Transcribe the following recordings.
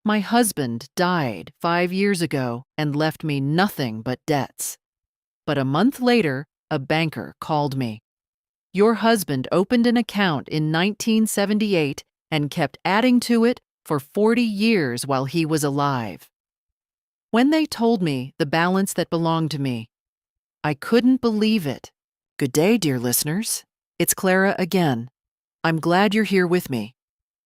My husband died 5 years ago and left me nothing but debts. But a month later, a banker called me. Your husband opened an account in 1978 and kept adding to it for 40 years while he was alive. When they told me the balance that belonged to me, I couldn't believe it. Good day, dear listeners. It's Clara again. I'm glad you're here with me.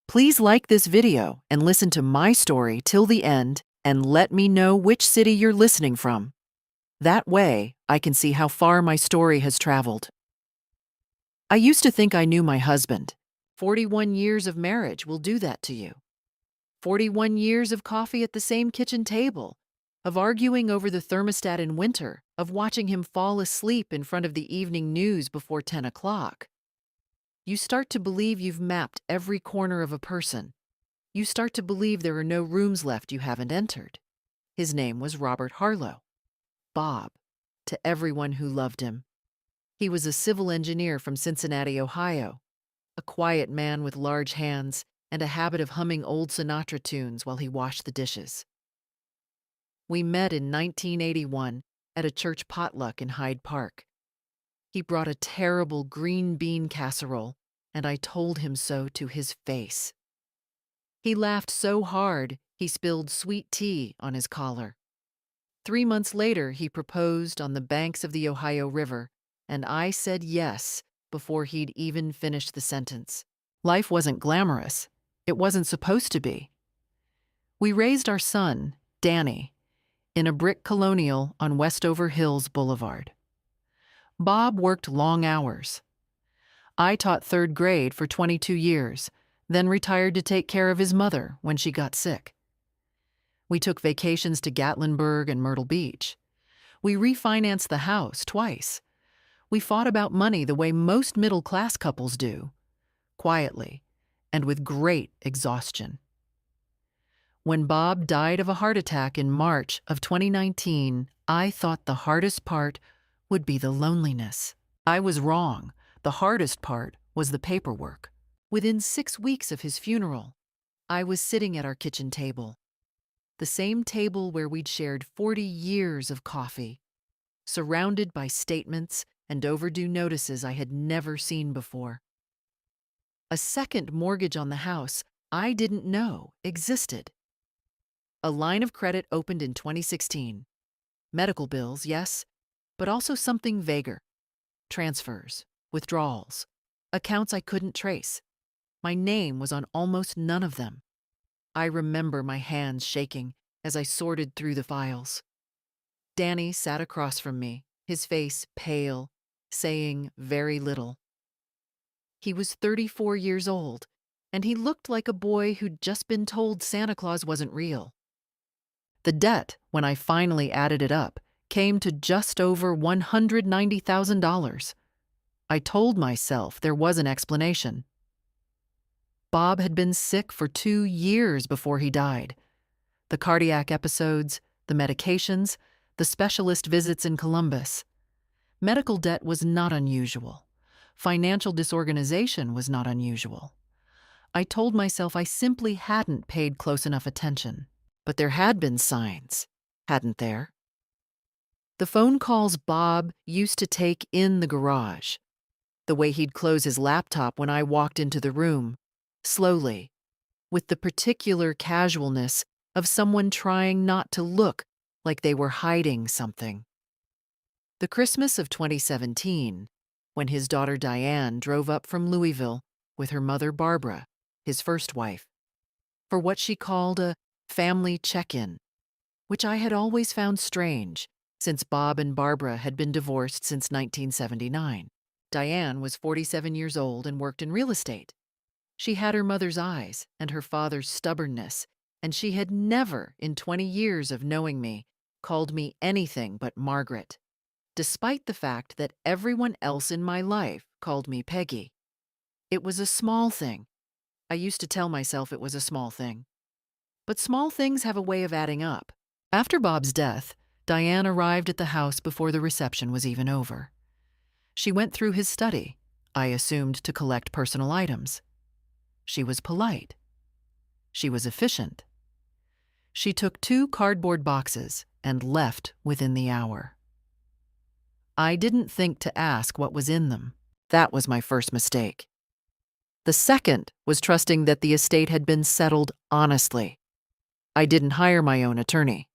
Please like this video and listen to my story till the end and let me know which city you're listening from. That way, I can see how far my story has traveled. I used to think I knew my husband. 41 years of marriage will do that to you. 41 years of coffee at the same kitchen table, of arguing over the thermostat in winter, of watching him fall asleep in front of the evening news before 10 o'clock. You start to believe you've mapped every corner of a person. You start to believe there are no rooms left you haven't entered. His name was Robert Harlow. Bob, to everyone who loved him. He was a civil engineer from Cincinnati, Ohio, a quiet man with large hands and a habit of humming old Sinatra tunes while he washed the dishes. We met in 1981 at a church potluck in Hyde Park. He brought a terrible green bean casserole, and I told him so to his face. He laughed so hard he spilled sweet tea on his collar. 3 months later, he proposed on the banks of the Ohio River, and I said yes before he'd even finished the sentence. Life wasn't glamorous. It wasn't supposed to be. We raised our son, Danny, in a brick colonial on Westover Hills Boulevard. Bob worked long hours. I taught 3rd grade for 22 years, then retired to take care of his mother when she got sick. We took vacations to Gatlinburg and Myrtle Beach. We refinanced the house twice. We fought about money the way most middle-class couples do, quietly and with great exhaustion. When Bob died of a heart attack in March of 2019, I thought the hardest part would be the loneliness. I was wrong. The hardest part was the paperwork. Within 6 weeks of his funeral, I was sitting at our kitchen table, the same table where we'd shared 40 years of coffee, surrounded by statements and overdue notices I had never seen before. A second mortgage on the house I didn't know existed. A line of credit opened in 2016. Medical bills, yes, but also something vaguer. Transfers, withdrawals, accounts I couldn't trace. My name was on almost none of them. I remember my hands shaking as I sorted through the files. Danny sat across from me, his face pale, saying very little. He was 34 years old, and he looked like a boy who'd just been told Santa Claus wasn't real. The debt, when I finally added it up, came to just over $190,000. I told myself there was an explanation. Bob had been sick for 2 years before he died. The cardiac episodes, the medications, the specialist visits in Columbus. Medical debt was not unusual. Financial disorganization was not unusual. I told myself I simply hadn't paid close enough attention. But there had been signs, hadn't there? The phone calls Bob used to take in the garage, the way he'd close his laptop when I walked into the room, slowly, with the particular casualness of someone trying not to look like they were hiding something. The Christmas of 2017, when his daughter Diane drove up from Louisville with her mother Barbara, his first wife, for what she called a family check-in, which I had always found strange since Bob and Barbara had been divorced since 1979. Diane was 47 years old and worked in real estate. She had her mother's eyes and her father's stubbornness, and she had never, in 20 years of knowing me, called me anything but Margaret, despite the fact that everyone else in my life called me Peggy. It was a small thing. I used to tell myself it was a small thing. But small things have a way of adding up. After Bob's death, Diane arrived at the house before the reception was even over. She went through his study, I assumed to collect personal items. She was polite. She was efficient. She took 2 cardboard boxes and left within the hour. I didn't think to ask what was in them. That was my first mistake. The second was trusting that the estate had been settled honestly. I didn't hire my own attorney.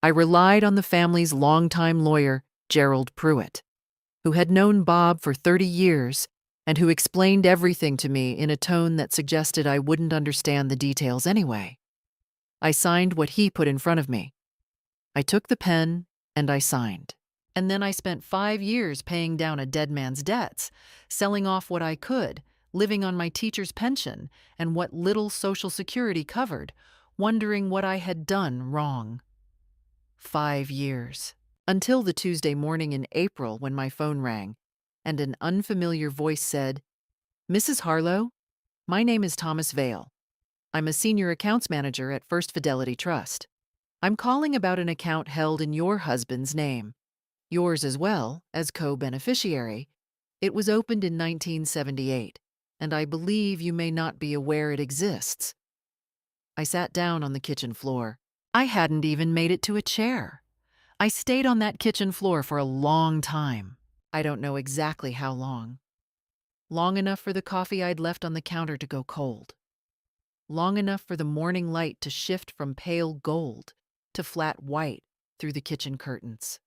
I relied on the family's longtime lawyer, Gerald Pruitt, who had known Bob for 30 years and who explained everything to me in a tone that suggested I wouldn't understand the details anyway. I signed what he put in front of me. I took the pen and I signed. And then I spent 5 years paying down a dead man's debts, selling off what I could, living on my teacher's pension and what little Social Security covered, wondering what I had done wrong. 5 years. Until the Tuesday morning in April when my phone rang, and an unfamiliar voice said, "Mrs. Harlow, my name is Thomas Vale. I'm a senior accounts manager at First Fidelity Trust. I'm calling about an account held in your husband's name, yours as well as co-beneficiary. It was opened in 1978, and I believe you may not be aware it exists." I sat down on the kitchen floor. I hadn't even made it to a chair. I stayed on that kitchen floor for a long time. I don't know exactly how long. Long enough for the coffee I'd left on the counter to go cold. Long enough for the morning light to shift from pale gold to flat white through the kitchen curtains.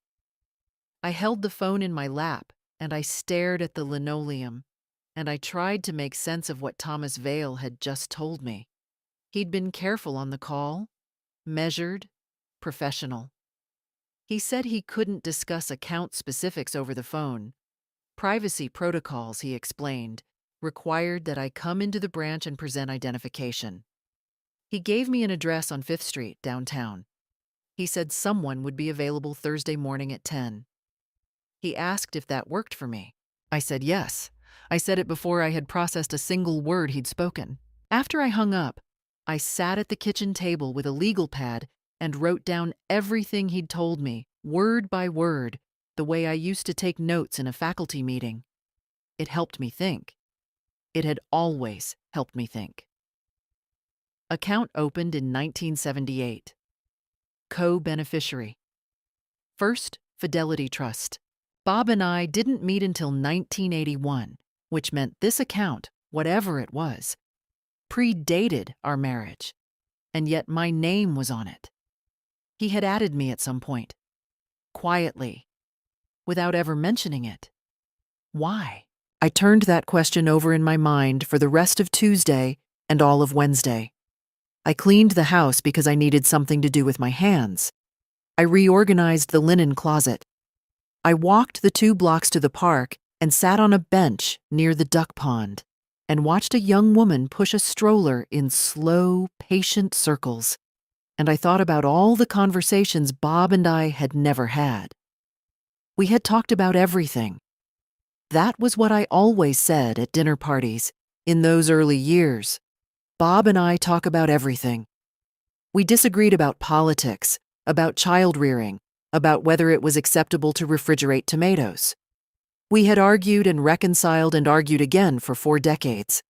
I held the phone in my lap and I stared at the linoleum, and I tried to make sense of what Thomas Vale had just told me. He'd been careful on the call, measured, professional. He said he couldn't discuss account specifics over the phone. Privacy protocols, he explained, required that I come into the branch and present identification. He gave me an address on 5th Street, downtown. He said someone would be available Thursday morning at 10. He asked if that worked for me. I said yes. I said it before I had processed a single word he'd spoken. After I hung up, I sat at the kitchen table with a legal pad and wrote down everything he'd told me, word by word, the way I used to take notes in a faculty meeting. It helped me think. It had always helped me think. Account opened in 1978. Co-beneficiary. First Fidelity Trust. Bob and I didn't meet until 1981, which meant this account, whatever it was, predated our marriage, and yet my name was on it. He had added me at some point, quietly, without ever mentioning it. Why? I turned that question over in my mind for the rest of Tuesday and all of Wednesday. I cleaned the house because I needed something to do with my hands. I reorganized the linen closet. I walked the 2 blocks to the park and sat on a bench near the duck pond and watched a young woman push a stroller in slow, patient circles. And I thought about all the conversations Bob and I had never had. We had talked about everything. That was what I always said at dinner parties in those early years. Bob and I talk about everything. We disagreed about politics, about child rearing, about whether it was acceptable to refrigerate tomatoes. We had argued and reconciled and argued again for 4 decades.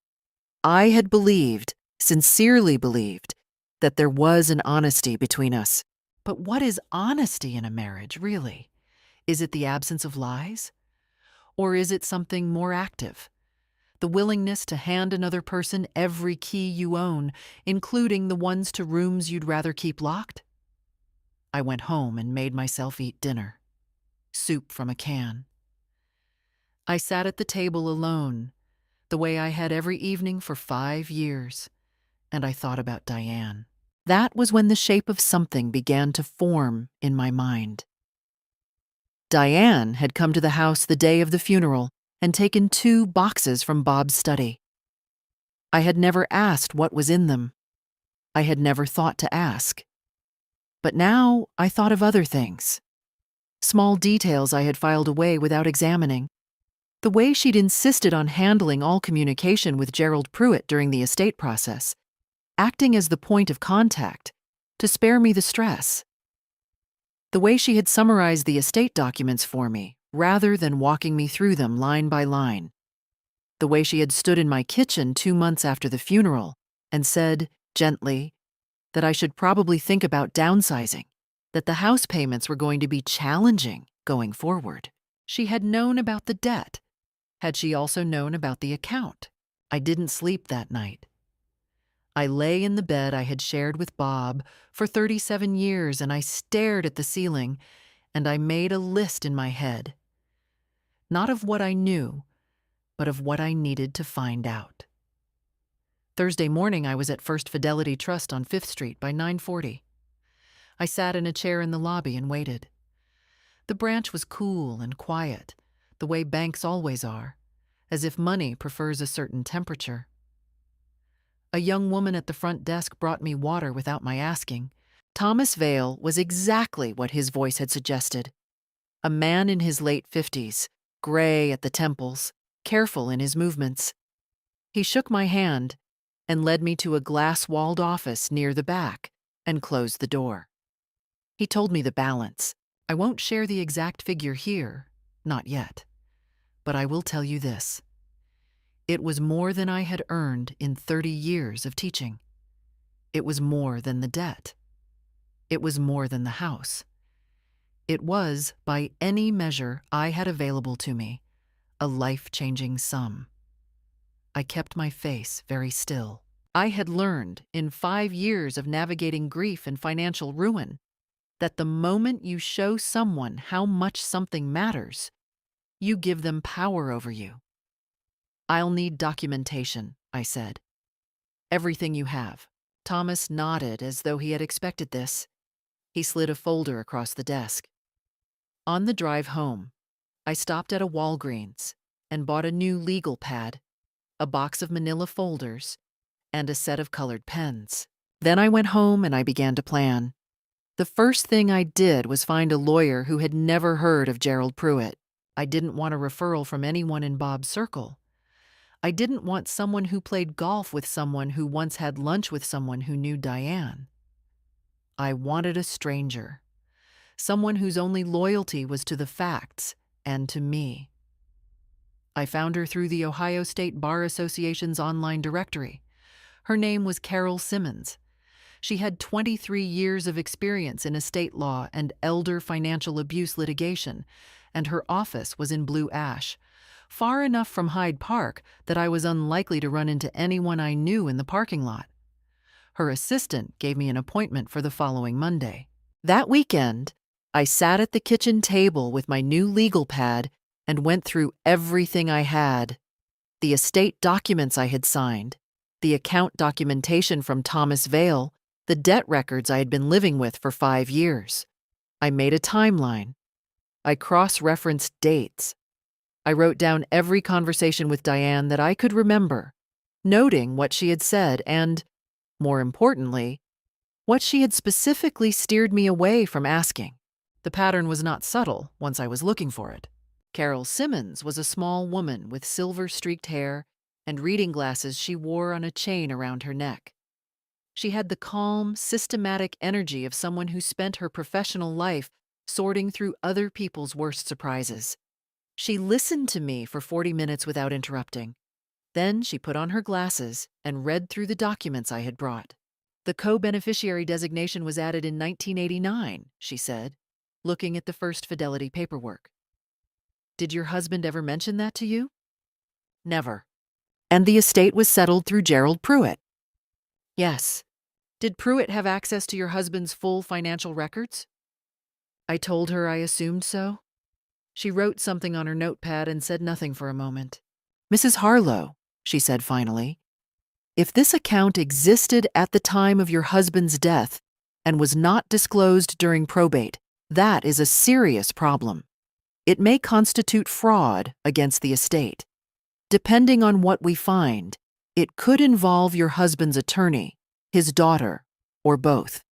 I had believed, sincerely believed, that there was an honesty between us. But what is honesty in a marriage, really? Is it the absence of lies? Or is it something more active? The willingness to hand another person every key you own, including the ones to rooms you'd rather keep locked? I went home and made myself eat dinner. Soup from a can. I sat at the table alone, the way I had every evening for 5 years, and I thought about Diane. That was when the shape of something began to form in my mind. Diane had come to the house the day of the funeral and taken 2 boxes from Bob's study. I had never asked what was in them. I had never thought to ask. But now I thought of other things. Small details I had filed away without examining. The way she'd insisted on handling all communication with Gerald Pruitt during the estate process, acting as the point of contact to spare me the stress. The way she had summarized the estate documents for me, rather than walking me through them line by line. The way she had stood in my kitchen 2 months after the funeral and said, gently, that I should probably think about downsizing, that the house payments were going to be challenging going forward. She had known about the debt. Had she also known about the account? I didn't sleep that night. I lay in the bed I had shared with Bob for 37 years, and I stared at the ceiling, and I made a list in my head. Not of what I knew, but of what I needed to find out. Thursday morning, I was at First Fidelity Trust on 5th Street by 9:40. I sat in a chair in the lobby and waited. The branch was cool and quiet, the way banks always are, as if money prefers a certain temperature. A young woman at the front desk brought me water without my asking. Thomas Vale was exactly what his voice had suggested. A man in his late 50s, gray at the temples, careful in his movements. He shook my hand and led me to a glass-walled office near the back and closed the door. He told me the balance. I won't share the exact figure here, not yet, but I will tell you this. It was more than I had earned in 30 years of teaching. It was more than the debt. It was more than the house. It was, by any measure I had available to me, a life-changing sum. I kept my face very still. I had learned, in 5 years of navigating grief and financial ruin, that the moment you show someone how much something matters, you give them power over you. "I'll need documentation," I said. "Everything you have." Thomas nodded as though he had expected this. He slid a folder across the desk. On the drive home, I stopped at a Walgreens and bought a new legal pad, a box of manila folders, and a set of colored pens. Then I went home and I began to plan. The first thing I did was find a lawyer who had never heard of Gerald Pruitt. I didn't want a referral from anyone in Bob's circle. I didn't want someone who played golf with someone who once had lunch with someone who knew Diane. I wanted a stranger, someone whose only loyalty was to the facts and to me. I found her through the Ohio State Bar Association's online directory. Her name was Carol Simmons. She had 23 years of experience in estate law and elder financial abuse litigation, and her office was in Blue Ash, far enough from Hyde Park that I was unlikely to run into anyone I knew in the parking lot. Her assistant gave me an appointment for the following Monday. That weekend, I sat at the kitchen table with my new legal pad and went through everything I had: the estate documents I had signed, the account documentation from Thomas Vale, the debt records I had been living with for 5 years. I made a timeline. I cross-referenced dates. I wrote down every conversation with Diane that I could remember, noting what she had said and, more importantly, what she had specifically steered me away from asking. The pattern was not subtle once I was looking for it. Carol Simmons was a small woman with silver-streaked hair and reading glasses she wore on a chain around her neck. She had the calm, systematic energy of someone who spent her professional life sorting through other people's worst surprises. She listened to me for 40 minutes without interrupting. Then she put on her glasses and read through the documents I had brought. "The co-beneficiary designation was added in 1989, she said, looking at the First Fidelity paperwork. "Did your husband ever mention that to you?" "Never." "And the estate was settled through Gerald Pruitt?" "Yes." "Did Pruitt have access to your husband's full financial records?" I told her I assumed so. She wrote something on her notepad and said nothing for a moment. "Mrs. Harlow," she said finally, "if this account existed at the time of your husband's death and was not disclosed during probate, that is a serious problem. It may constitute fraud against the estate. Depending on what we find, it could involve your husband's attorney, his daughter, or both."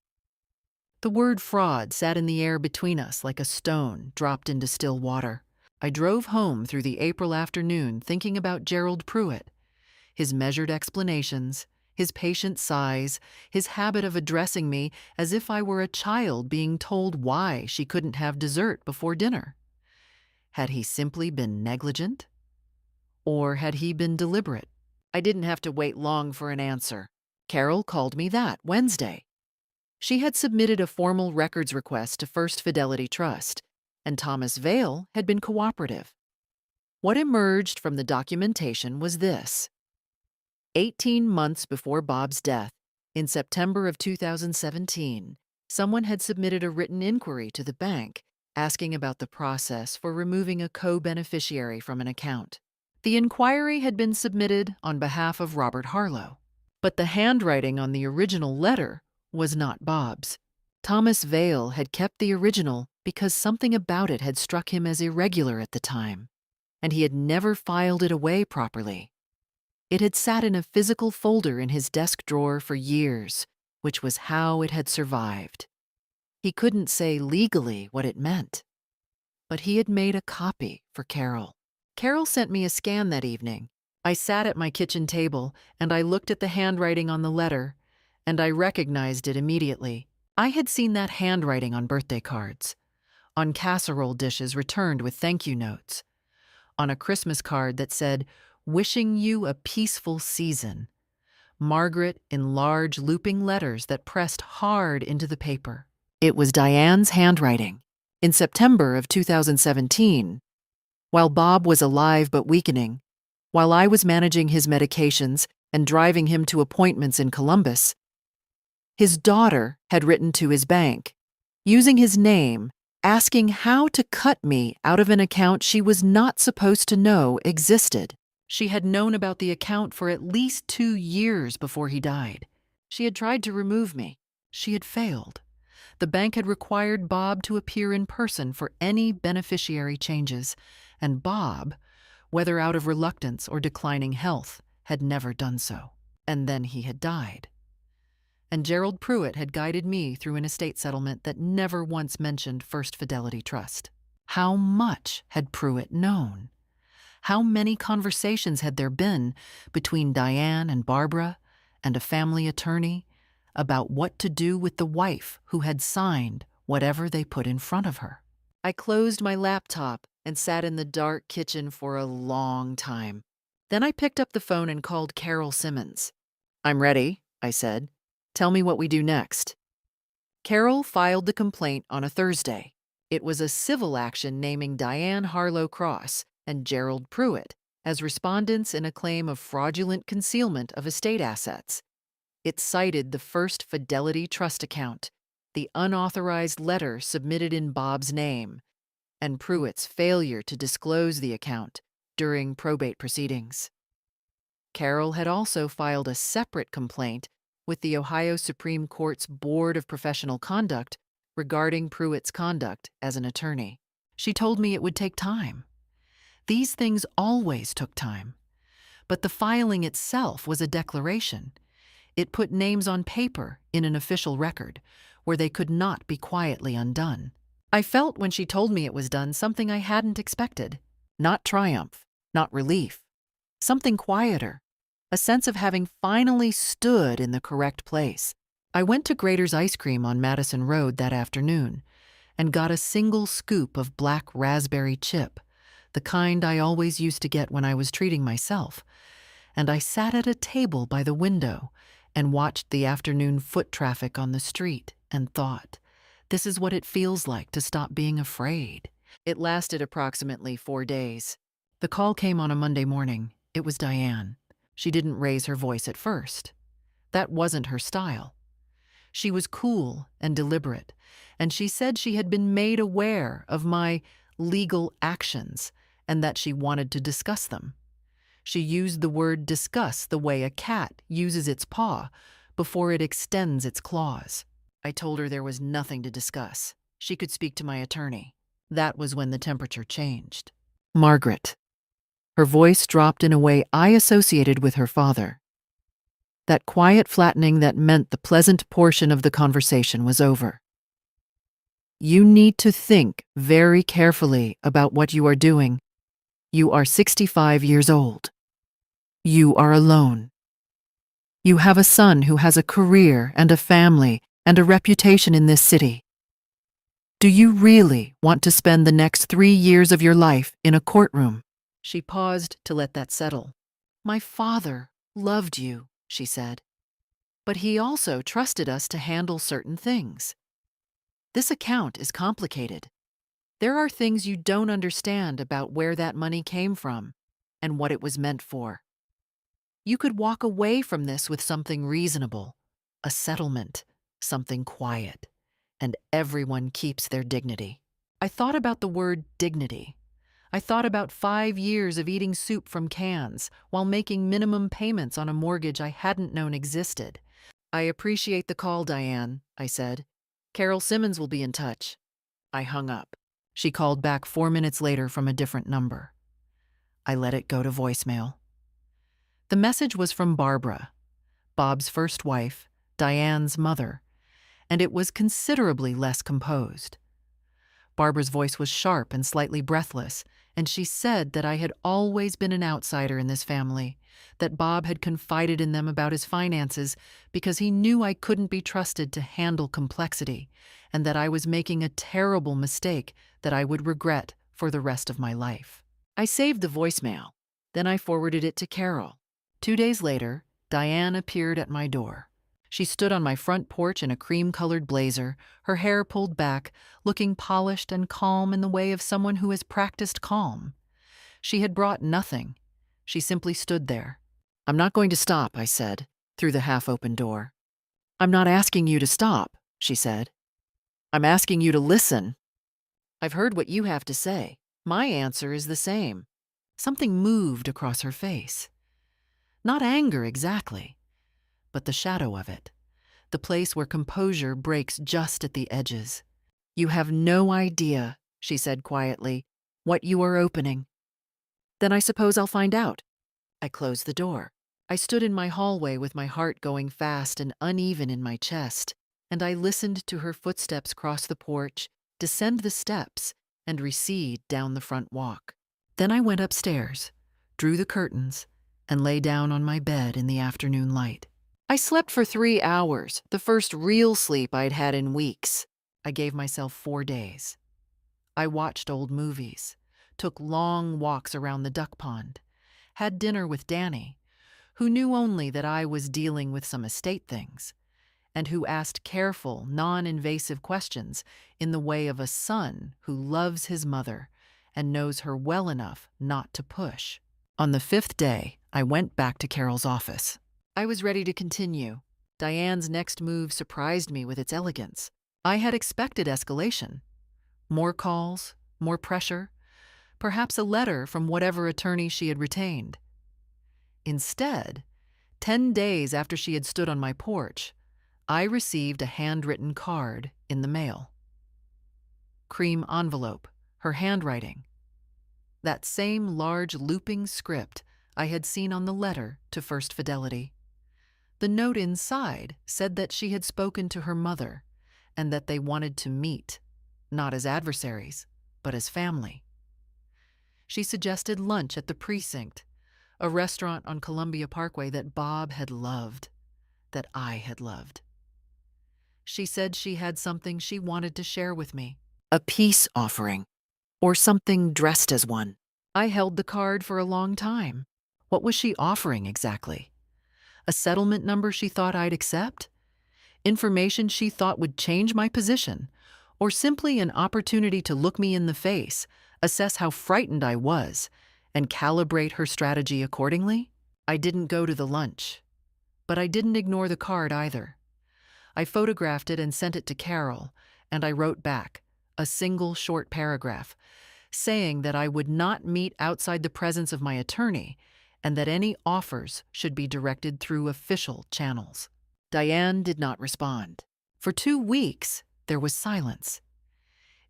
The word fraud sat in the air between us like a stone dropped into still water. I drove home through the April afternoon thinking about Gerald Pruitt, his measured explanations, his patient sighs, his habit of addressing me as if I were a child being told why she couldn't have dessert before dinner. Had he simply been negligent? Or had he been deliberate? I didn't have to wait long for an answer. Carol called me that Wednesday. She had submitted a formal records request to First Fidelity Trust, and Thomas Vale had been cooperative. What emerged from the documentation was this. 18 months before Bob's death, in September of 2017, someone had submitted a written inquiry to the bank asking about the process for removing a co-beneficiary from an account. The inquiry had been submitted on behalf of Robert Harlow, but the handwriting on the original letter was not Bob's. Thomas Vale had kept the original because something about it had struck him as irregular at the time, and he had never filed it away properly. It had sat in a physical folder in his desk drawer for years, which was how it had survived. He couldn't say legally what it meant, but he had made a copy for Carol. Carol sent me a scan that evening. I sat at my kitchen table and I looked at the handwriting on the letter, and I recognized it immediately. I had seen that handwriting on birthday cards, on casserole dishes returned with thank you notes, on a Christmas card that said, "Wishing you a peaceful season." Margaret in large looping letters that pressed hard into the paper. It was Diane's handwriting. In September of 2017, while Bob was alive but weakening, while I was managing his medications and driving him to appointments in Columbus, his daughter had written to his bank, using his name, asking how to cut me out of an account she was not supposed to know existed. She had known about the account for at least 2 years before he died. She had tried to remove me. She had failed. The bank had required Bob to appear in person for any beneficiary changes, and Bob, whether out of reluctance or declining health, had never done so. And then he had died. And Gerald Pruitt had guided me through an estate settlement that never once mentioned First Fidelity Trust. How much had Pruitt known? How many conversations had there been between Diane and Barbara and a family attorney about what to do with the wife who had signed whatever they put in front of her? I closed my laptop and sat in the dark kitchen for a long time. Then I picked up the phone and called Carol Simmons. "I'm ready," I said. "Tell me what we do next." Carol filed the complaint on a Thursday. It was a civil action naming Diane Harlow Cross and Gerald Pruitt as respondents in a claim of fraudulent concealment of estate assets. It cited the First Fidelity Trust account, the unauthorized letter submitted in Bob's name, and Pruitt's failure to disclose the account during probate proceedings. Carol had also filed a separate complaint with the Ohio Supreme Court's Board of Professional Conduct regarding Pruitt's conduct as an attorney. She told me it would take time. These things always took time. But the filing itself was a declaration. It put names on paper in an official record where they could not be quietly undone. I felt when she told me it was done something I hadn't expected. Not triumph, not relief. Something quieter. A sense of having finally stood in the correct place. I went to Grater's Ice Cream on Madison Road that afternoon and got a single scoop of black raspberry chip, the kind I always used to get when I was treating myself, and I sat at a table by the window and watched the afternoon foot traffic on the street and thought, this is what it feels like to stop being afraid. It lasted approximately 4 days. The call came on a Monday morning. It was Diane. She didn't raise her voice at first. That wasn't her style. She was cool and deliberate, and she said she had been made aware of my legal actions and that she wanted to discuss them. She used the word discuss the way a cat uses its paw before it extends its claws. I told her there was nothing to discuss. She could speak to my attorney. That was when the temperature changed. Margaret. Her voice dropped in a way I associated with her father. That quiet flattening that meant the pleasant portion of the conversation was over. You need to think very carefully about what you are doing. You are 65 years old. You are alone. You have a son who has a career and a family and a reputation in this city. Do you really want to spend the next 3 years of your life in a courtroom? She paused to let that settle. My father loved you, she said. But he also trusted us to handle certain things. This account is complicated. There are things you don't understand about where that money came from and what it was meant for. You could walk away from this with something reasonable, a settlement, something quiet, and everyone keeps their dignity. I thought about the word dignity. I thought about 5 years of eating soup from cans while making minimum payments on a mortgage I hadn't known existed. "I appreciate the call, Diane," I said. "Carol Simmons will be in touch." I hung up. She called back 4 minutes later from a different number. I let it go to voicemail. The message was from Barbara, Bob's first wife, Diane's mother, and it was considerably less composed. Barbara's voice was sharp and slightly breathless, and she said that I had always been an outsider in this family, that Bob had confided in them about his finances because he knew I couldn't be trusted to handle complexity, and that I was making a terrible mistake that I would regret for the rest of my life. I saved the voicemail. Then I forwarded it to Carol. 2 days later, Diane appeared at my door. She stood on my front porch in a cream-colored blazer, her hair pulled back, looking polished and calm in the way of someone who has practiced calm. She had brought nothing. She simply stood there. "I'm not going to stop," I said, through the half-open door. "I'm not asking you to stop," she said. "I'm asking you to listen. I've heard what you have to say. My answer is the same." Something moved across her face. Not anger exactly, but the shadow of it, the place where composure breaks just at the edges. "You have no idea," she said quietly, "what you are opening." "Then I suppose I'll find out." I closed the door. I stood in my hallway with my heart going fast and uneven in my chest, and I listened to her footsteps cross the porch, descend the steps, and recede down the front walk. Then I went upstairs, drew the curtains, and lay down on my bed in the afternoon light. I slept for 3 hours, the first real sleep I'd had in weeks. I gave myself 4 days. I watched old movies, took long walks around the duck pond, had dinner with Danny, who knew only that I was dealing with some estate things, and who asked careful, non-invasive questions in the way of a son who loves his mother and knows her well enough not to push. On the 5th day, I went back to Carol's office. I was ready to continue. Diane's next move surprised me with its elegance. I had expected escalation. More calls, more pressure, perhaps a letter from whatever attorney she had retained. Instead, 10 days after she had stood on my porch, I received a handwritten card in the mail. Cream envelope, her handwriting. That same large looping script I had seen on the letter to First Fidelity. The note inside said that she had spoken to her mother and that they wanted to meet, not as adversaries, but as family. She suggested lunch at the Precinct, a restaurant on Columbia Parkway that Bob had loved, that I had loved. She said she had something she wanted to share with me, a peace offering, or something dressed as one. I held the card for a long time. What was she offering exactly? A settlement number she thought I'd accept? Information she thought would change my position? Or simply an opportunity to look me in the face, assess how frightened I was, and calibrate her strategy accordingly? I didn't go to the lunch, but I didn't ignore the card either. I photographed it and sent it to Carol, and I wrote back, a single short paragraph, saying that I would not meet outside the presence of my attorney and that any offers should be directed through official channels. Diane did not respond. For 2 weeks, there was silence.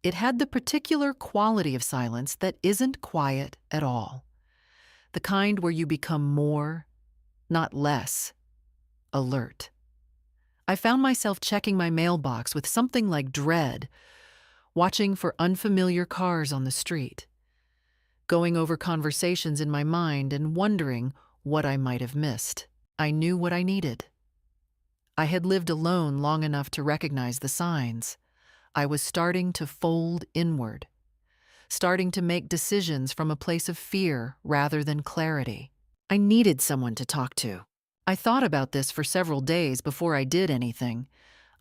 It had the particular quality of silence that isn't quiet at all. The kind where you become more, not less, alert. I found myself checking my mailbox with something like dread, watching for unfamiliar cars on the street, going over conversations in my mind and wondering what I might have missed. I knew what I needed. I had lived alone long enough to recognize the signs. I was starting to fold inward, starting to make decisions from a place of fear rather than clarity. I needed someone to talk to. I thought about this for several days before I did anything.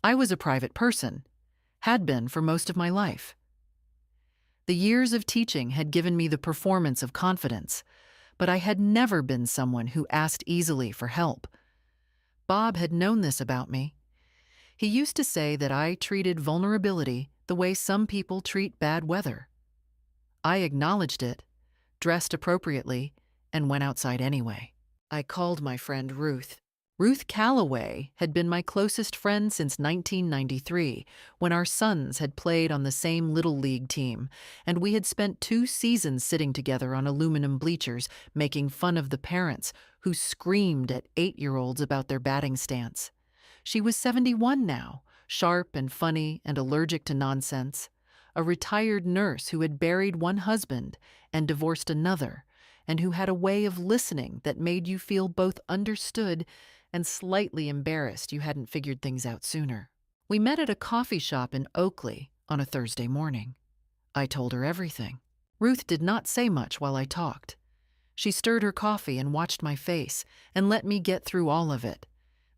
I was a private person, had been for most of my life. The years of teaching had given me the performance of confidence, but I had never been someone who asked easily for help. Bob had known this about me. He used to say that I treated vulnerability the way some people treat bad weather. I acknowledged it, dressed appropriately, and went outside anyway. I called my friend Ruth. Ruth Calloway had been my closest friend since 1993, when our sons had played on the same Little League team, and we had spent 2 seasons sitting together on aluminum bleachers, making fun of the parents who screamed at 8-year-olds about their batting stance. She was 71 now, sharp and funny and allergic to nonsense, a retired nurse who had buried one husband and divorced another, and who had a way of listening that made you feel both understood and slightly embarrassed you hadn't figured things out sooner. We met at a coffee shop in Oakley on a Thursday morning. I told her everything. Ruth did not say much while I talked. She stirred her coffee and watched my face and let me get through all of it.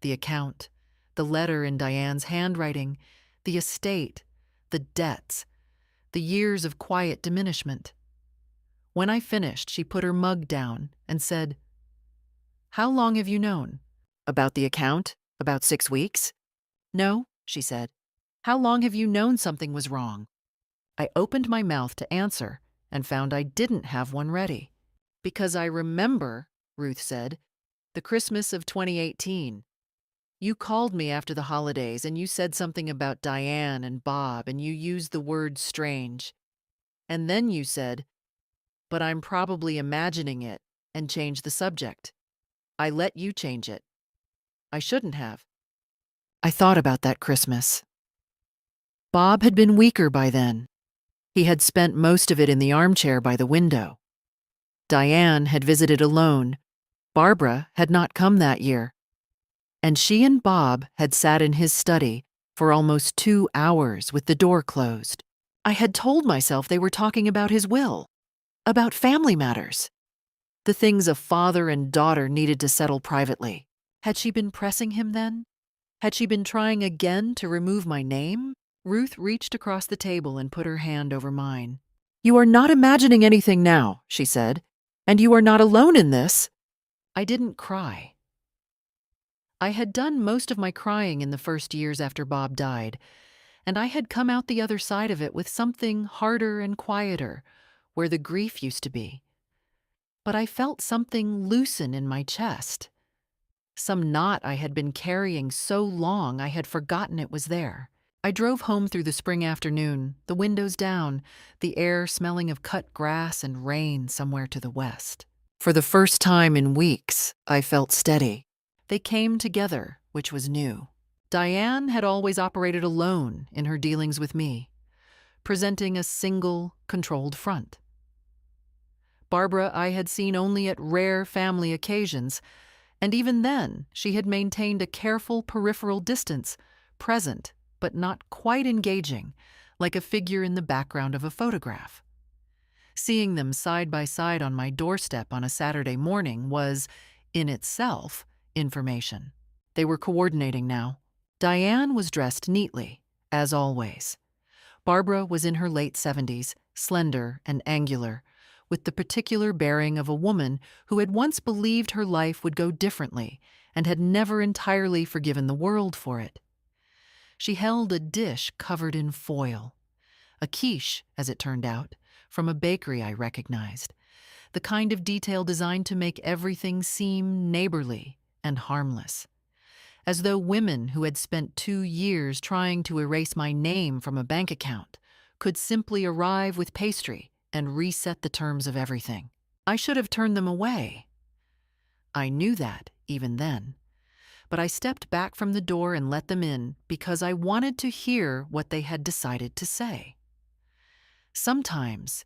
The account, the letter in Diane's handwriting, the estate, the debts, the years of quiet diminishment. When I finished, she put her mug down and said, "How long have you known?" "About the account? About 6 weeks?" "No," she said. "How long have you known something was wrong?" I opened my mouth to answer and found I didn't have one ready. "Because I remember," Ruth said, "the Christmas of 2018. You called me after the holidays and you said something about Diane and Bob and you used the word strange. And then you said, 'But I'm probably imagining it,' and changed the subject. I let you change it. I shouldn't have." I thought about that Christmas. Bob had been weaker by then. He had spent most of it in the armchair by the window. Diane had visited alone. Barbara had not come that year. And she and Bob had sat in his study for almost 2 hours with the door closed. I had told myself they were talking about his will, about family matters, the things a father and daughter needed to settle privately. Had she been pressing him then? Had she been trying again to remove my name? Ruth reached across the table and put her hand over mine. "You are not imagining anything now," she said, "and you are not alone in this." I didn't cry. I had done most of my crying in the first years after Bob died, and I had come out the other side of it with something harder and quieter, where the grief used to be. But I felt something loosen in my chest. Some knot I had been carrying so long I had forgotten it was there. I drove home through the spring afternoon, the windows down, the air smelling of cut grass and rain somewhere to the west. For the first time in weeks, I felt steady. They came together, which was new. Diane had always operated alone in her dealings with me, presenting a single, controlled front. Barbara I had seen only at rare family occasions, and even then she had maintained a careful peripheral distance, present but not quite engaging, like a figure in the background of a photograph. Seeing them side by side on my doorstep on a Saturday morning was, in itself, information. They were coordinating now. Diane was dressed neatly, as always. Barbara was in her late 70s, slender and angular, with the particular bearing of a woman who had once believed her life would go differently and had never entirely forgiven the world for it. She held a dish covered in foil, a quiche, as it turned out, from a bakery I recognized, the kind of detail designed to make everything seem neighborly and harmless, as though women who had spent 2 years trying to erase my name from a bank account could simply arrive with pastry and reset the terms of everything. I should have turned them away. I knew that even then. But I stepped back from the door and let them in because I wanted to hear what they had decided to say. Sometimes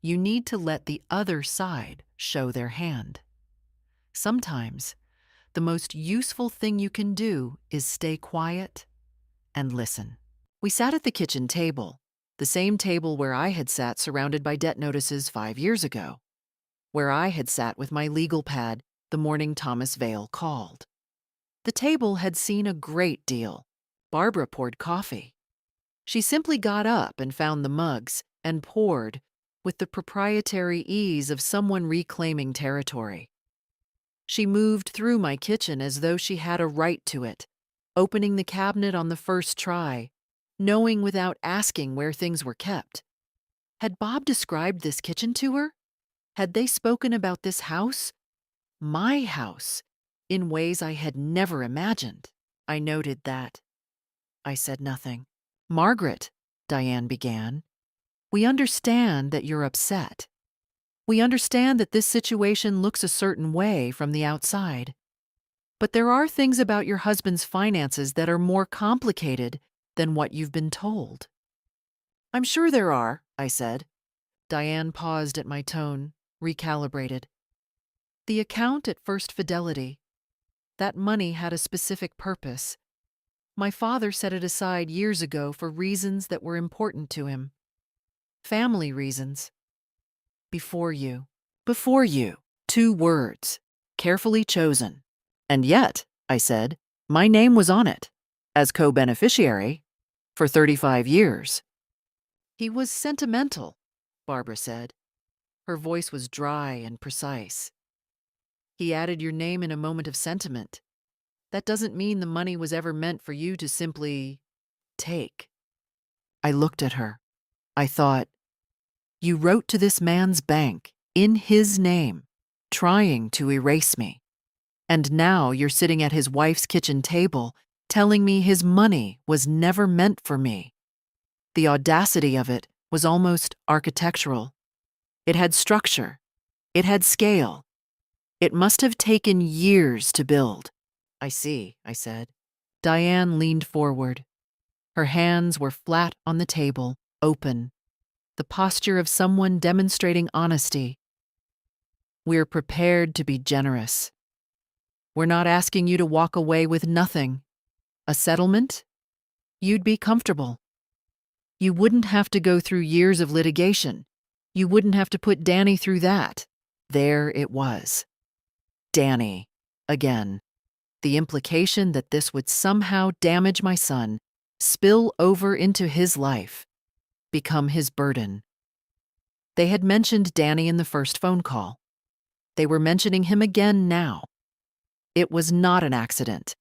you need to let the other side show their hand. Sometimes the most useful thing you can do is stay quiet and listen. We sat at the kitchen table, the same table where I had sat surrounded by debt notices 5 years ago, where I had sat with my legal pad the morning Thomas Vale called. The table had seen a great deal. Barbara poured coffee. She simply got up and found the mugs and poured with the proprietary ease of someone reclaiming territory. She moved through my kitchen as though she had a right to it, opening the cabinet on the first try, knowing without asking where things were kept. Had Bob described this kitchen to her? Had they spoken about this house, my house, in ways I had never imagined? I noted that. I said nothing. Margaret, Diane began, we understand that you're upset. We understand that this situation looks a certain way from the outside. But there are things about your husband's finances that are more complicated than what you've been told. I'm sure there are, I said. Diane paused at my tone, recalibrated. The account at First Fidelity. That money had a specific purpose. My father set it aside years ago for reasons that were important to him. Family reasons. Before you. 2 words, carefully chosen. And yet, I said, my name was on it, as co-beneficiary, for 35 years. He was sentimental, Barbara said. Her voice was dry and precise. He added your name in a moment of sentiment. That doesn't mean the money was ever meant for you to simply take. I looked at her. I thought, you wrote to this man's bank, in his name, trying to erase me. And now you're sitting at his wife's kitchen table telling me his money was never meant for me. The audacity of it was almost architectural. It had structure. It had scale. It must have taken years to build. I see, I said. Diane leaned forward. Her hands were flat on the table, open, the posture of someone demonstrating honesty. We're prepared to be generous. We're not asking you to walk away with nothing. A settlement? You'd be comfortable. You wouldn't have to go through years of litigation. You wouldn't have to put Danny through that. There it was. Danny, again. The implication that this would somehow damage my son, spill over into his life, become his burden. They had mentioned Danny in the first phone call. They were mentioning him again now. It was not an accident.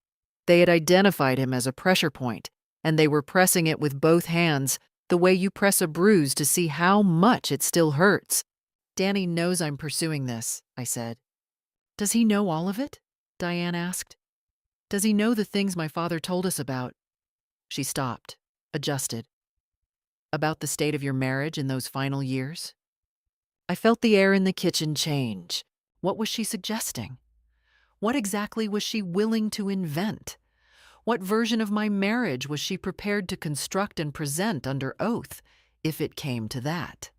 They had identified him as a pressure point, and they were pressing it with both hands, the way you press a bruise to see how much it still hurts. Danny knows I'm pursuing this, I said. Does he know all of it? Diane asked. Does he know the things my father told us about? She stopped, adjusted. About the state of your marriage in those final years? I felt the air in the kitchen change. What was she suggesting? What exactly was she willing to invent? What version of my marriage was she prepared to construct and present under oath, if it came to that?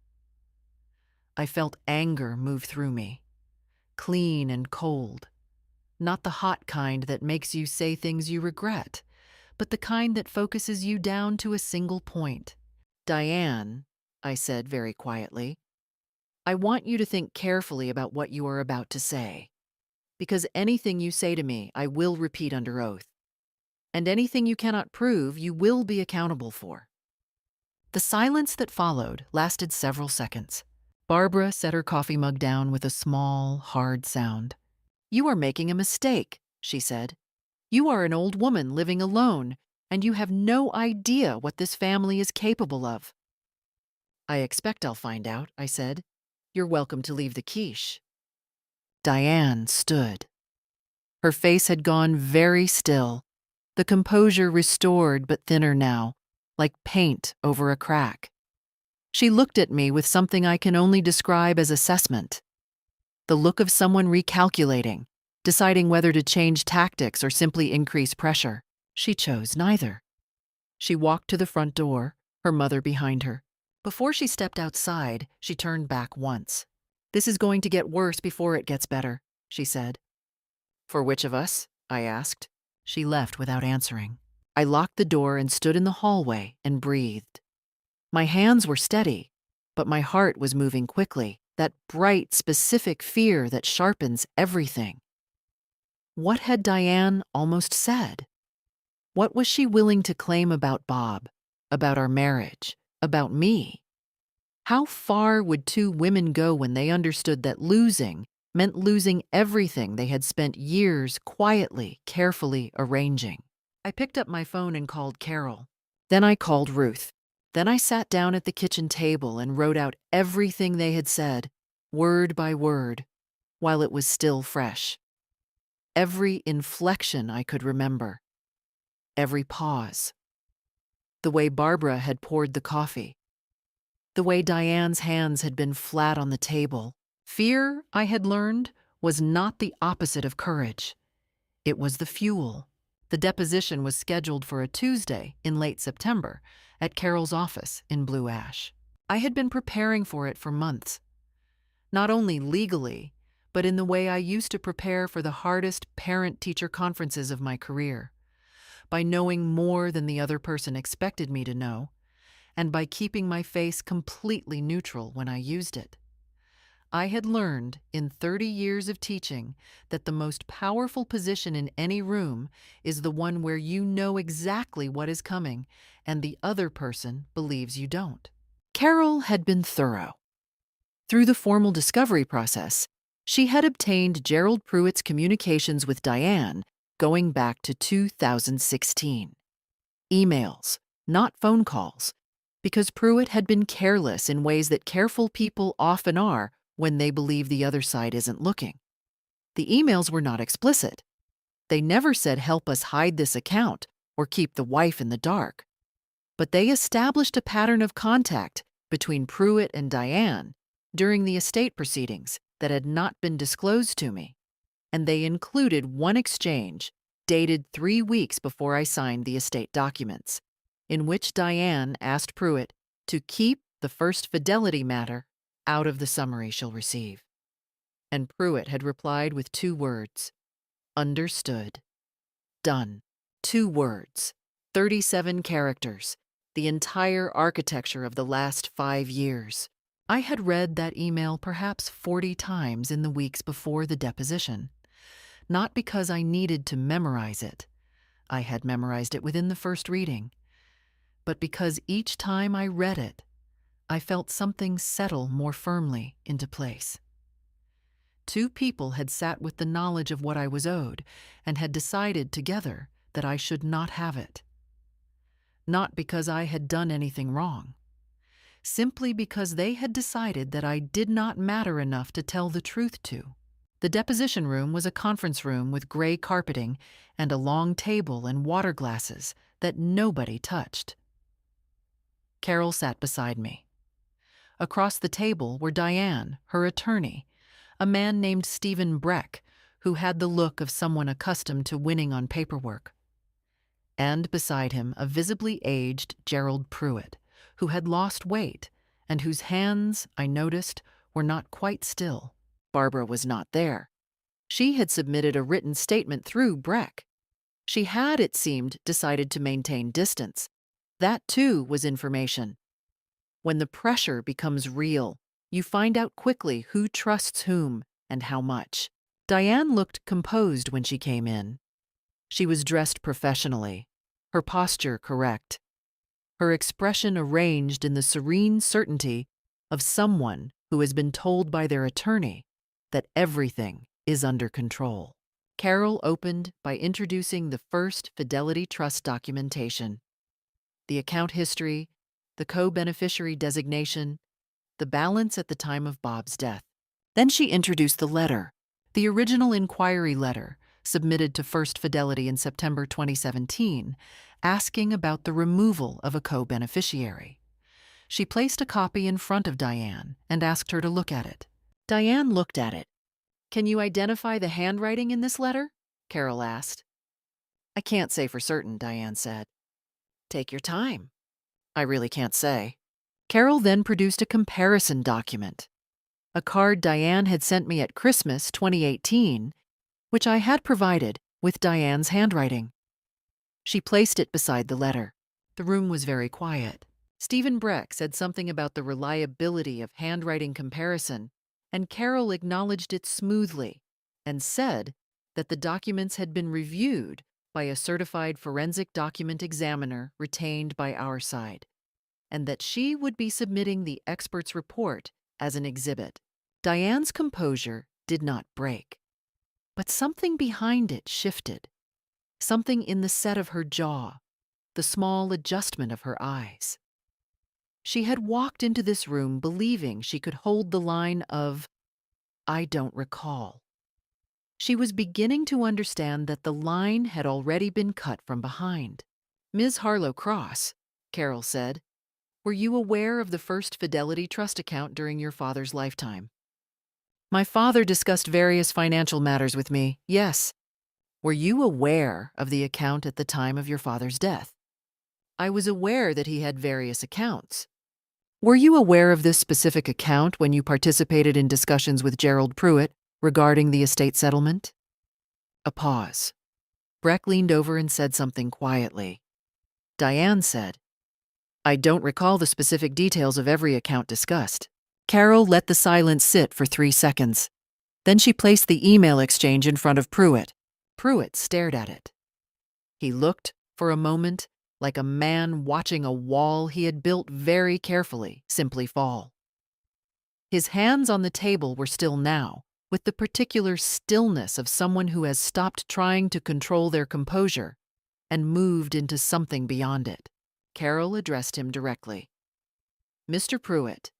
I felt anger move through me, clean and cold. Not the hot kind that makes you say things you regret, but the kind that focuses you down to a single point. Diane, I said very quietly, I want you to think carefully about what you are about to say, because anything you say to me I will repeat under oath, and anything you cannot prove you will be accountable for. The silence that followed lasted several seconds. Barbara set her coffee mug down with a small, hard sound. You are making a mistake, she said. You are an old woman living alone, and you have no idea what this family is capable of. I expect I'll find out, I said. You're welcome to leave the quiche. Diane stood. Her face had gone very still, the composure restored but thinner now, like paint over a crack. She looked at me with something I can only describe as assessment. The look of someone recalculating, deciding whether to change tactics or simply increase pressure. She chose neither. She walked to the front door, her mother behind her. Before she stepped outside, she turned back once. This is going to get worse before it gets better, she said. For which of us? I asked. She left without answering. I locked the door and stood in the hallway and breathed. My hands were steady, but my heart was moving quickly, that bright, specific fear that sharpens everything. What had Diane almost said? What was she willing to claim about Bob, about our marriage, about me? How far would two women go when they understood that losing meant losing everything they had spent years quietly, carefully arranging? I picked up my phone and called Carol. Then I called Ruth. Then I sat down at the kitchen table and wrote out everything they had said, word by word, while it was still fresh. Every inflection I could remember, every pause, the way Barbara had poured the coffee, the way Diane's hands had been flat on the table. Fear, I had learned, was not the opposite of courage. It was the fuel. The deposition was scheduled for a Tuesday in late September at Carol's office in Blue Ash. I had been preparing for it for months, not only legally, but in the way I used to prepare for the hardest parent-teacher conferences of my career, by knowing more than the other person expected me to know, and by keeping my face completely neutral when I used it. I had learned in 30 years of teaching that the most powerful position in any room is the one where you know exactly what is coming and the other person believes you don't. Carol had been thorough. Through the formal discovery process, she had obtained Gerald Pruitt's communications with Diane going back to 2016. Emails, not phone calls, because Pruitt had been careless in ways that careful people often are when they believe the other side isn't looking. The emails were not explicit. They never said, "Help us hide this account," or "Keep the wife in the dark." But they established a pattern of contact between Pruitt and Diane during the estate proceedings that had not been disclosed to me, and they included one exchange dated 3 weeks before I signed the estate documents, in which Diane asked Pruitt to keep the first fidelity matter out of the summary she'll receive. And Pruitt had replied with 2 words, "Understood. Done." 2 words, 37 characters, the entire architecture of the last 5 years. I had read that email perhaps 40 times in the weeks before the deposition, not because I needed to memorize it. I had memorized it within the first reading, but because each time I read it, I felt something settle more firmly into place. 2 people had sat with the knowledge of what I was owed and had decided together that I should not have it. Not because I had done anything wrong, simply because they had decided that I did not matter enough to tell the truth to. The deposition room was a conference room with gray carpeting and a long table and water glasses that nobody touched. Carol sat beside me. Across the table were Diane, her attorney, a man named Stephen Breck, who had the look of someone accustomed to winning on paperwork. And beside him, a visibly aged Gerald Pruitt, who had lost weight and whose hands, I noticed, were not quite still. Barbara was not there. She had submitted a written statement through Breck. She had, it seemed, decided to maintain distance. That, too, was information. When the pressure becomes real, you find out quickly who trusts whom and how much. Diane looked composed when she came in. She was dressed professionally, her posture correct, her expression arranged in the serene certainty of someone who has been told by their attorney that everything is under control. Carol opened by introducing the first Fidelity Trust documentation, the account history, the co-beneficiary designation, the balance at the time of Bob's death. Then she introduced the letter, the original inquiry letter submitted to First Fidelity in September 2017, asking about the removal of a co-beneficiary. She placed a copy in front of Diane and asked her to look at it. Diane looked at it. "Can you identify the handwriting in this letter?" Carol asked. "I can't say for certain," Diane said. "Take your time." "I really can't say." Carol then produced a comparison document, a card Diane had sent me at Christmas 2018, which I had provided with Diane's handwriting. She placed it beside the letter. The room was very quiet. Stephen Breck said something about the reliability of handwriting comparison, and Carol acknowledged it smoothly and said that the documents had been reviewed by a certified forensic document examiner retained by our side, and that she would be submitting the expert's report as an exhibit. Diane's composure did not break, but something behind it shifted, something in the set of her jaw, the small adjustment of her eyes. She had walked into this room believing she could hold the line of, "I don't recall." She was beginning to understand that the line had already been cut from behind. "Ms. Harlow Cross," Carol said, "were you aware of the First Fidelity Trust account during your father's lifetime?" "My father discussed various financial matters with me, yes." "Were you aware of the account at the time of your father's death?" "I was aware that he had various accounts." "Were you aware of this specific account when you participated in discussions with Gerald Pruitt regarding the estate settlement?" A pause. Breck leaned over and said something quietly. Diane said, "I don't recall the specific details of every account discussed." Carol let the silence sit for 3 seconds. Then she placed the email exchange in front of Pruitt. Pruitt stared at it. He looked, for a moment, like a man watching a wall he had built very carefully simply fall. His hands on the table were still now, with the particular stillness of someone who has stopped trying to control their composure and moved into something beyond it. Carol addressed him directly. "Mr. Pruitt,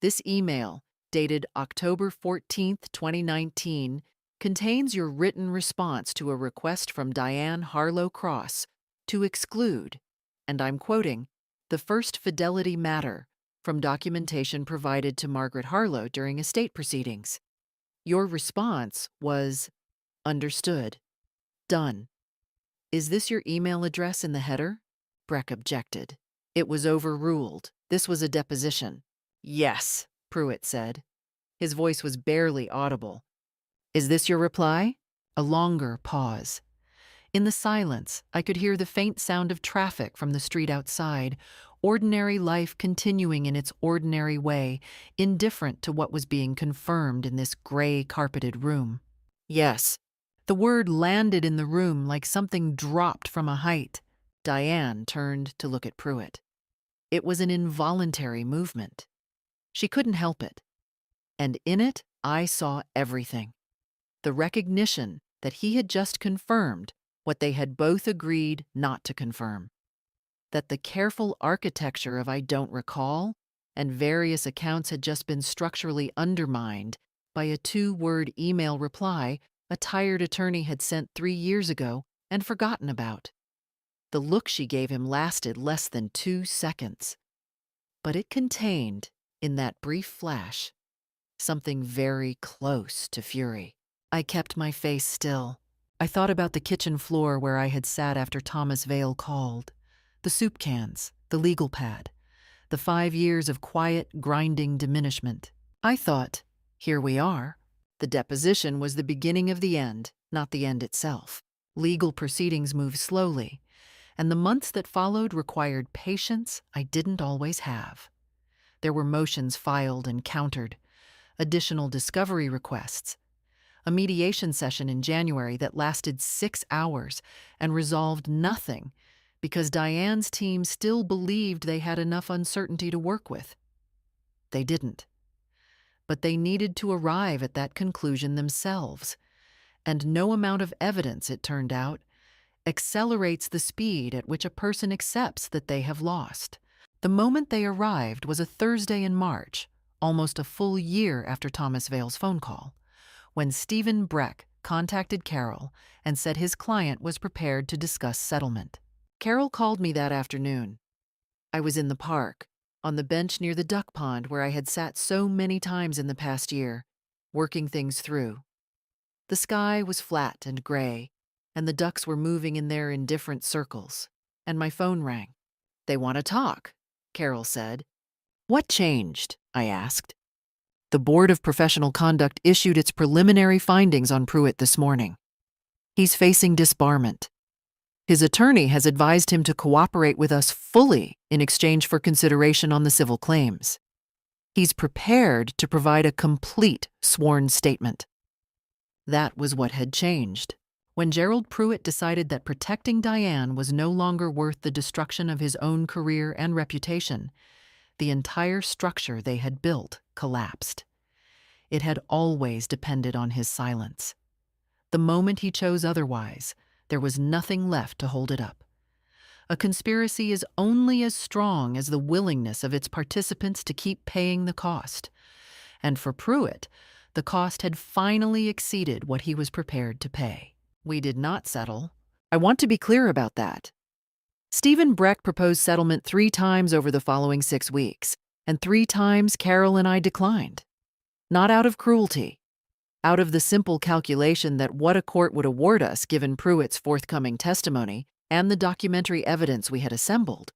this email, dated October 14th, 2019, contains your written response to a request from Diane Harlow Cross to exclude, and I'm quoting, the First Fidelity matter from documentation provided to Margaret Harlow during estate proceedings. Your response was, 'Understood. Done.' Is this your email address in the header?" Breck objected. "It was overruled. This was a deposition." "Yes," Pruitt said. His voice was barely audible. "Is this your reply?" A longer pause. In the silence, I could hear the faint sound of traffic from the street outside, ordinary life continuing in its ordinary way, indifferent to what was being confirmed in this gray-carpeted room. "Yes." The word landed in the room like something dropped from a height. Diane turned to look at Pruitt. It was an involuntary movement. She couldn't help it. And in it, I saw everything. The recognition that he had just confirmed what they had both agreed not to confirm. That the careful architecture of "I don't recall" and various accounts had just been structurally undermined by a 2-word email reply a tired attorney had sent 3 years ago and forgotten about. The look she gave him lasted less than 2 seconds. But it contained, in that brief flash, something very close to fury. I kept my face still. I thought about the kitchen floor where I had sat after Thomas Vale called, the soup cans, the legal pad, the 5 years of quiet, grinding diminishment. I thought, here we are. The deposition was the beginning of the end, not the end itself. Legal proceedings moved slowly, and the months that followed required patience I didn't always have. There were motions filed and countered, additional discovery requests, a mediation session in January that lasted 6 hours and resolved nothing because Diane's team still believed they had enough uncertainty to work with. They didn't. But they needed to arrive at that conclusion themselves, and no amount of evidence, it turned out, accelerates the speed at which a person accepts that they have lost. The moment they arrived was a Thursday in March, almost a full year after Thomas Vale's phone call, when Stephen Breck contacted Carol and said his client was prepared to discuss settlement. Carol called me that afternoon. I was in the park, on the bench near the duck pond where I had sat so many times in the past year, working things through. The sky was flat and gray, and the ducks were moving in their indifferent circles, and my phone rang. "They want to talk," Carol said. "What changed?" I asked. "The Board of Professional Conduct issued its preliminary findings on Pruitt this morning. He's facing disbarment. His attorney has advised him to cooperate with us fully in exchange for consideration on the civil claims. He's prepared to provide a complete sworn statement." That was what had changed. When Gerald Pruitt decided that protecting Diane was no longer worth the destruction of his own career and reputation, the entire structure they had built collapsed. It had always depended on his silence. The moment he chose otherwise, there was nothing left to hold it up. A conspiracy is only as strong as the willingness of its participants to keep paying the cost. And for Pruitt, the cost had finally exceeded what he was prepared to pay. We did not settle. I want to be clear about that. Stephen Breck proposed settlement 3 times over the following 6 weeks, and 3 times Carol and I declined. Not out of cruelty, out of the simple calculation that what a court would award us given Pruitt's forthcoming testimony and the documentary evidence we had assembled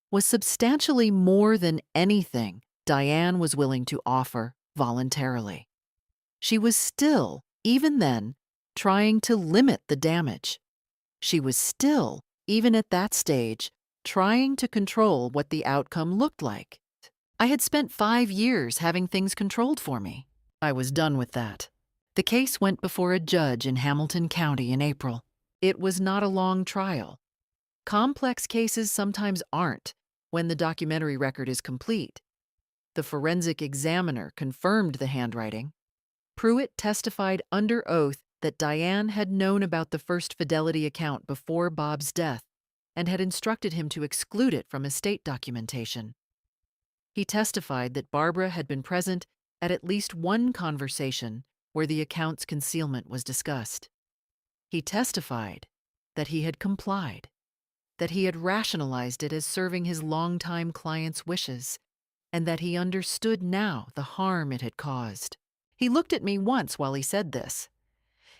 was substantially more than anything Diane was willing to offer voluntarily. She was still, even then, trying to limit the damage. She was still, even at that stage, trying to control what the outcome looked like. I had spent 5 years having things controlled for me. I was done with that. The case went before a judge in Hamilton County in April. It was not a long trial. Complex cases sometimes aren't when the documentary record is complete. The forensic examiner confirmed the handwriting. Pruitt testified under oath that Diane had known about the First Fidelity account before Bob's death and had instructed him to exclude it from estate documentation. He testified that Barbara had been present at least one conversation where the account's concealment was discussed. He testified that he had complied, that he had rationalized it as serving his longtime client's wishes, and that he understood now the harm it had caused. He looked at me once while he said this.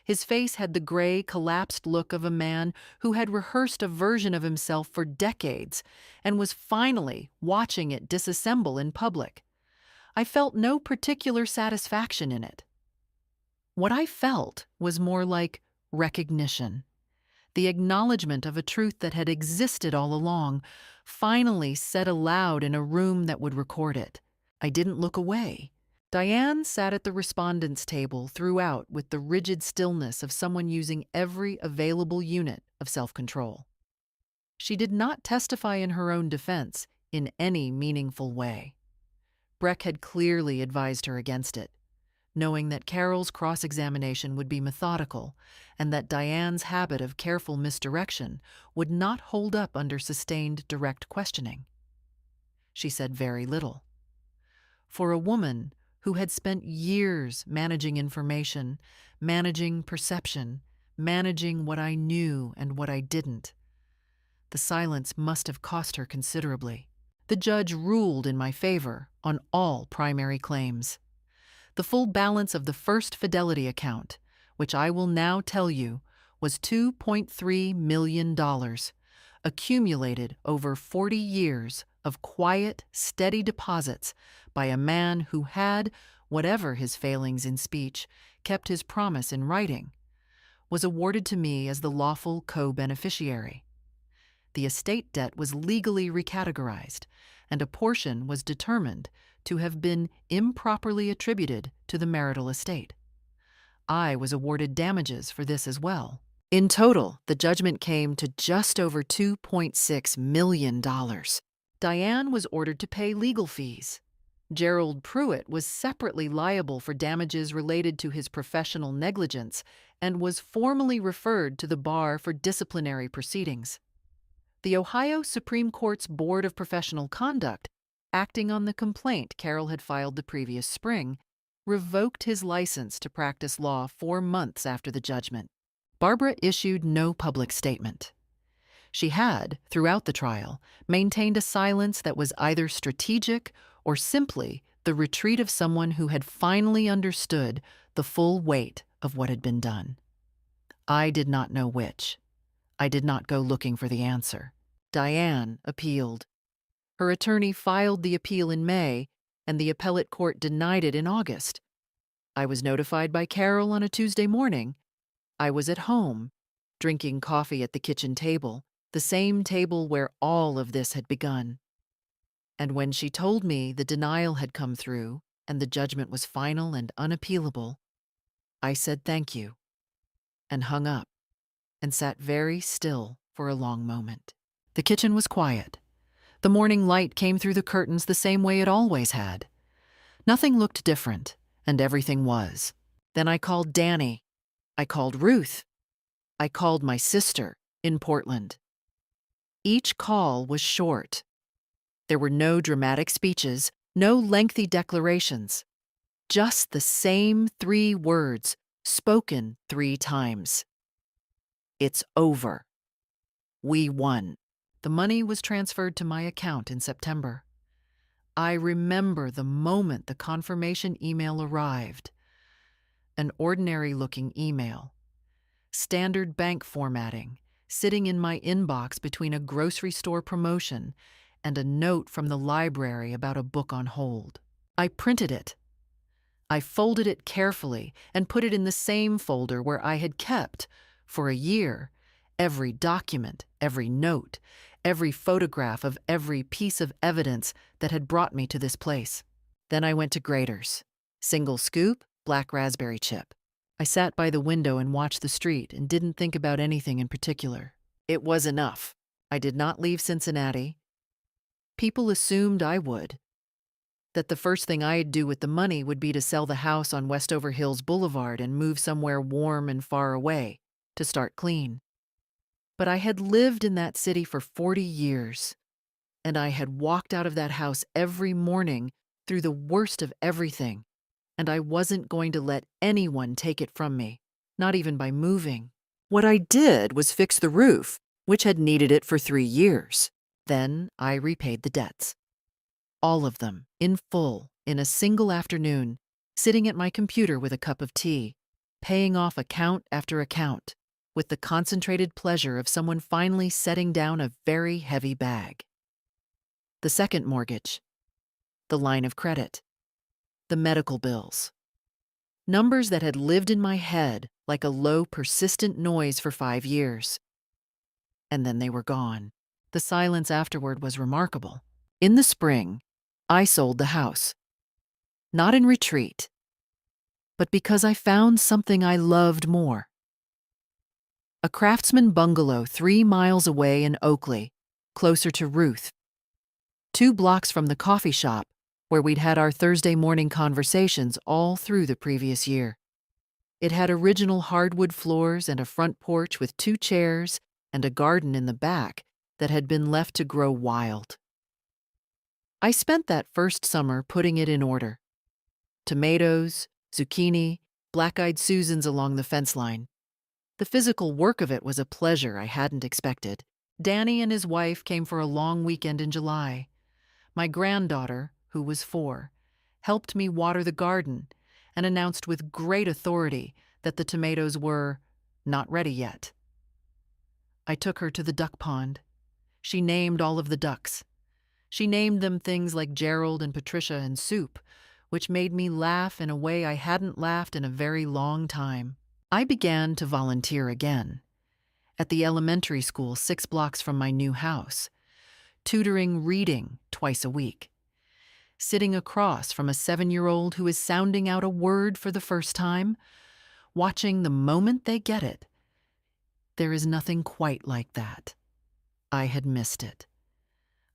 His face had the gray, collapsed look of a man who had rehearsed a version of himself for decades and was finally watching it disassemble in public. I felt no particular satisfaction in it. What I felt was more like recognition, the acknowledgement of a truth that had existed all along, finally said aloud in a room that would record it. I didn't look away. Diane sat at the respondents' table throughout with the rigid stillness of someone using every available unit of self-control. She did not testify in her own defense in any meaningful way. Breck had clearly advised her against it, knowing that Carol's cross-examination would be methodical and that Diane's habit of careful misdirection would not hold up under sustained direct questioning. She said very little. For a woman who had spent years managing information, managing perception, managing what I knew and what I didn't, the silence must have cost her considerably. The judge ruled in my favor on all primary claims. The full balance of the First Fidelity account, which I will now tell you, was $2.3 million, accumulated over 40 years of quiet, steady deposits by a man who had, whatever his failings in speech, kept his promise in writing, was awarded to me as the lawful co-beneficiary. The estate debt was legally recategorized, and a portion was determined to have been improperly attributed to the marital estate. I was awarded damages for this as well. In total, the judgment came to just over $2.6 million. Diane was ordered to pay legal fees. Gerald Pruitt was separately liable for damages related to his professional negligence and was formally referred to the bar for disciplinary proceedings. The Ohio Supreme Court's Board of Professional Conduct, acting on the complaint Carol had filed the previous spring, revoked his license to practice law 4 months after the judgment. Barbara issued no public statement. She had, throughout the trial, maintained a silence that was either strategic or simply the retreat of someone who had finally understood the full weight of what had been done. I did not know which. I did not go looking for the answer. Diane appealed. Her attorney filed the appeal in May, and the appellate court denied it in August. I was notified by Carol on a Tuesday morning. I was at home, drinking coffee at the kitchen table, the same table where all of this had begun. And when she told me the denial had come through and the judgment was final and unappealable, I said thank you and hung up. and sat very still for a long moment. The kitchen was quiet. The morning light came through the curtains the same way it always had. Nothing looked different, and everything was. Then I called Danny. I called Ruth. I called my sister in Portland. Each call was short. There were no dramatic speeches, no lengthy declarations. Just the same 3 words, spoken 3 times. It's over. We won. The money was transferred to my account in September. I remember the moment the confirmation email arrived. An ordinary-looking email. Standard bank formatting, sitting in my inbox between a grocery store promotion and a note from the library about a book on hold. I printed it. I folded it carefully and put it in the same folder where I had kept, for a year, every document, every note, every photograph of every piece of evidence that had brought me to this place. Then I went to Grater's. Single scoop, black raspberry chip. I sat by the window and watched the street and didn't think about anything in particular. It was enough. I did not leave Cincinnati. People assumed I would. That the first thing I'd do with the money would be to sell the house on Westover Hills Boulevard and move somewhere warm and far away, to start clean. But I had lived in that city for 40 years, and I had walked out of that house every morning through the worst of everything, and I wasn't going to let anyone take it from me, not even by moving. What I did was fix the roof, which had needed it for 3 years. Then I repaid the debts. All of them, in full, in a single afternoon, sitting at my computer with a cup of tea, paying off account after account, with the concentrated pleasure of someone finally setting down a very heavy bag. The second mortgage, the line of credit, the medical bills. Numbers that had lived in my head like a low, persistent noise for 5 years. And then they were gone. The silence afterward was remarkable. In the spring, I sold the house. Not in retreat, but because I found something I loved more. A craftsman bungalow 3 miles away in Oakley, closer to Ruth. 2 blocks from the coffee shop where we'd had our Thursday morning conversations all through the previous year. It had original hardwood floors and a front porch with 2 chairs and a garden in the back that had been left to grow wild. I spent that first summer putting it in order. Tomatoes, zucchini, black-eyed Susans along the fence line. The physical work of it was a pleasure I hadn't expected. Danny and his wife came for a long weekend in July. My granddaughter, who was 4, helped me water the garden and announced with great authority that the tomatoes were not ready yet. I took her to the duck pond. She named all of the ducks. She named them things like Gerald and Patricia and Soup, which made me laugh in a way I hadn't laughed in a very long time. I began to volunteer again, at the elementary school 6 blocks from my new house, tutoring reading twice a week, sitting across from a 7-year-old who is sounding out a word for the first time, watching the moment they get it. There is nothing quite like that. I had missed it.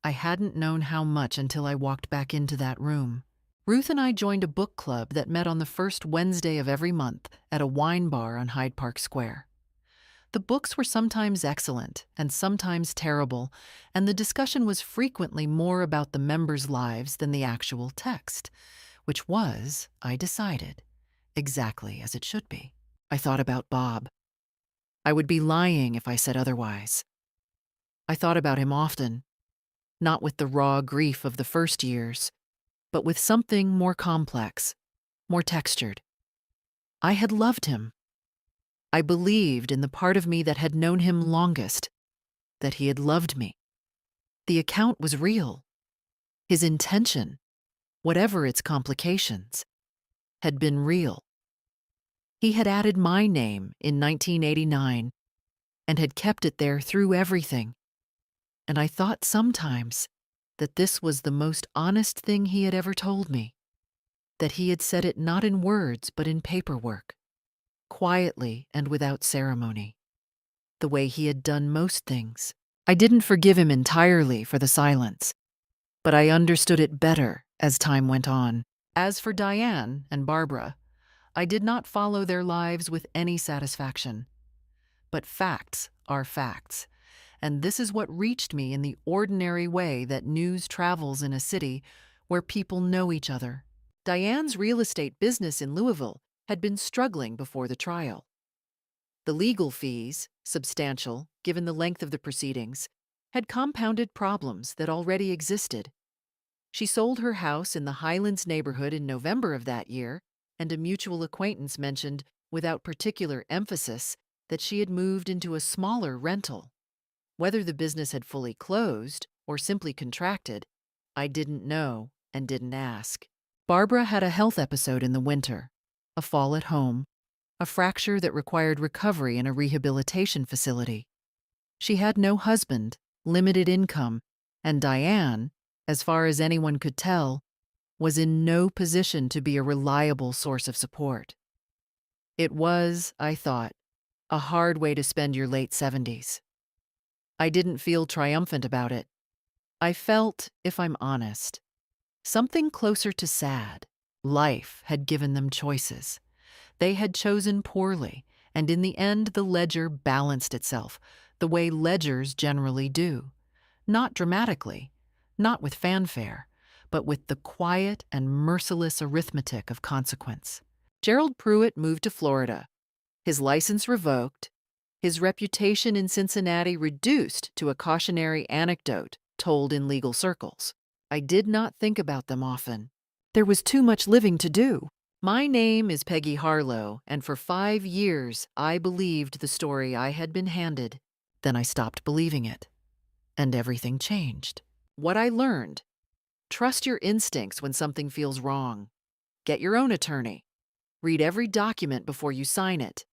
I hadn't known how much until I walked back into that room. Ruth and I joined a book club that met on the first Wednesday of every month at a wine bar on Hyde Park Square. The books were sometimes excellent and sometimes terrible, and the discussion was frequently more about the members' lives than the actual text, which was, I decided, exactly as it should be. I thought about Bob. I would be lying if I said otherwise. I thought about him often, not with the raw grief of the first years, but with something more complex, more textured. I had loved him. I believed in the part of me that had known him longest, that he had loved me. The account was real. His intention, whatever its complications, had been real. He had added my name in 1989 and had kept it there through everything. And I thought sometimes that this was the most honest thing he had ever told me, that he had said it not in words but in paperwork, quietly and without ceremony. the way he had done most things. I didn't forgive him entirely for the silence, but I understood it better as time went on. As for Diane and Barbara, I did not follow their lives with any satisfaction. But facts are facts, and this is what reached me in the ordinary way that news travels in a city where people know each other. Diane's real estate business in Louisville had been struggling before the trial. The legal fees, substantial given the length of the proceedings, had compounded problems that already existed. She sold her house in the Highlands neighborhood in November of that year, and a mutual acquaintance mentioned, without particular emphasis, that she had moved into a smaller rental. Whether the business had fully closed or simply contracted, I didn't know and didn't ask. Barbara had a health episode in the winter, a fall at home, a fracture that required recovery in a rehabilitation facility. She had no husband, limited income, and Diane, as far as anyone could tell, was in no position to be a reliable source of support. It was, I thought, a hard way to spend your late 70s. I didn't feel triumphant about it. I felt, if I'm honest, something closer to sad. Life had given them choices. They had chosen poorly, and in the end the ledger balanced itself, the way ledgers generally do. Not dramatically, not with fanfare, but with the quiet and merciless arithmetic of consequence. Gerald Pruitt moved to Florida, his license revoked, his reputation in Cincinnati reduced to a cautionary anecdote told in legal circles. I did not think about them often. There was too much living to do. My name is Peggy Harlow, and for 5 years I believed the story I had been handed. Then I stopped believing it, and everything changed. What I learned: trust your instincts when something feels wrong. Get your own attorney. Read every document before you sign it.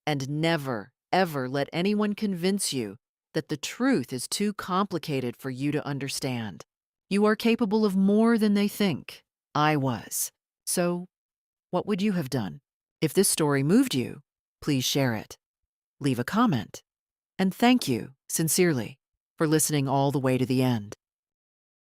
And never, ever let anyone convince you that the truth is too complicated for you to understand. You are capable of more than they think. I was. So, what would you have done? If this story moved you, please share it. Leave a comment. And thank you, sincerely, for listening all the way to the end.